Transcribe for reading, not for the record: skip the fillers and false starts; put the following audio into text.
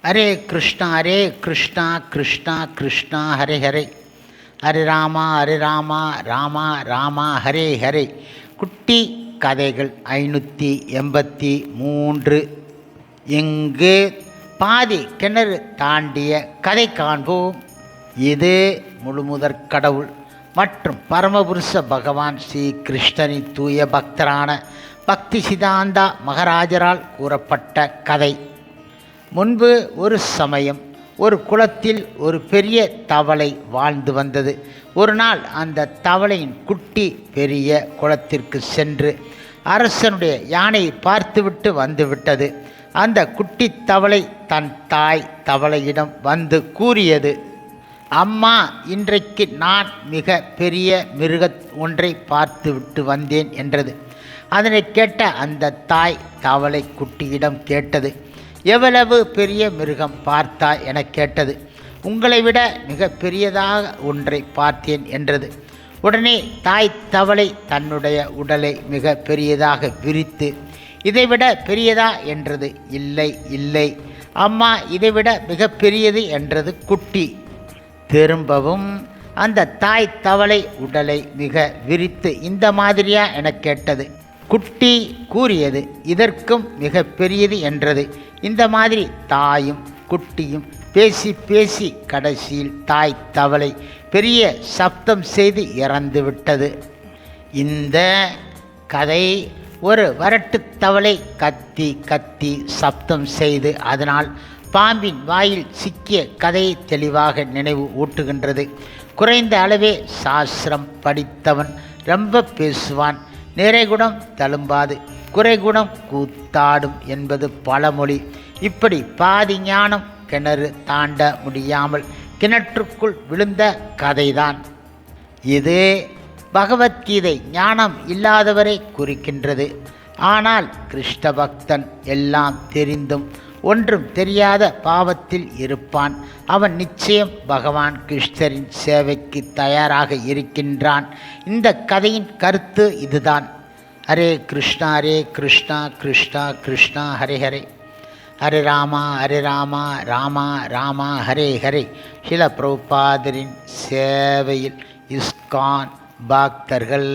ஹரே கிருஷ்ணா கிருஷ்ணா கிருஷ்ணா ஹரே ஹரே, ஹரே ராமா ராமா ராமா ஹரே ஹரே. குட்டி கதைகள் 583. இங்கு பாதி கிணறு தாண்டிய கதை காண்போம். இது முழுமுதற் கடவுள் மற்றும் பரமபுருஷ பகவான் ஸ்ரீ கிருஷ்ணனின் தூய பக்தரான பக்தி சிதாந்தா மகாராஜரால் கூறப்பட்ட கதை. முன்பு ஒரு சமயம் ஒரு குளத்தில் ஒரு பெரிய தவளை வாழ்ந்து வந்தது. ஒரு நாள் அந்த தவளையின் குட்டி பெரிய குளத்திற்கு சென்று அரசனுடைய யானையை பார்த்துவிட்டு வந்துவிட்டது. அந்த குட்டி தவளை தன் தாய் தவளையிடம் வந்து கூறியது, அம்மா, இன்றைக்கு நான் மிக பெரிய மிருக ஒன்றை பார்த்துவிட்டு வந்தேன் என்றது. அதனை கேட்ட அந்த தாய் தவளை குட்டியிடம் கேட்டது, எவ்வளவு பெரிய மிருகம் பார்த்தாய் என கேட்டது. உங்களை விட மிக பெரியதாக ஒன்றை பார்த்தேன் என்றது. உடனே தாய் தவளை தன்னுடைய உடலை மிக பெரியதாக விரித்து, இதைவிட பெரியதா என்றது. இல்லை இல்லை அம்மா, இதைவிட மிக பெரியது என்றது குட்டி. திரும்பவும் அந்த தாய் தவளை உடலை மிக விரித்து, இந்த மாதிரியா என கேட்டது. குட்டி கூறியது, இதற்கும் மிக பெரியது என்றது. இந்த மாதிரி தாயும் குட்டியும் பேசி பேசி கடைசியில் தாய் தவளை பெரிய சப்தம் செய்து இறந்து விட்டது. இந்த கதை ஒரு வரட்டு தவளை கத்தி கத்தி சப்தம் செய்து அதனால் பாம்பின் வாயில் சிக்கிய கதையை தெளிவாக நினைவு ஊட்டுகின்றது. குறைந்த அளவே சாஸ்திரம் படித்தவன் ரொம்ப பேசுவான், நிறைகுணம் தழும்பாது, குறைகுணம் கூத்தாடும் என்பது பழமொழி. இப்படி பாதி ஞானம் கிணறு தாண்ட முடியாமல் கிணற்றுக்குள் விழுந்த கதைதான் இது. பகவத்கீதை ஞானம் இல்லாதவரை குறிக்கின்றது. ஆனால் கிருஷ்ண பக்தன் எல்லாம் தெரிந்தும் ஒன்றும் தெரியாத பாவத்தில் இருப்பான். அவன் நிச்சயம் பகவான் கிருஷ்ணரின் சேவைக்கு தயாராக இருக்கின்றான். இந்த கதையின் கருத்து இதுதான். ஹரே கிருஷ்ணா கிருஷ்ணா கிருஷ்ணா ஹரே ஹரே, ஹரே ராமா ராமா ராமா ஹரே ஹரே. சில பிரபுபாதரின் சேவையில் இஸ்கான் பக்தர்கள்.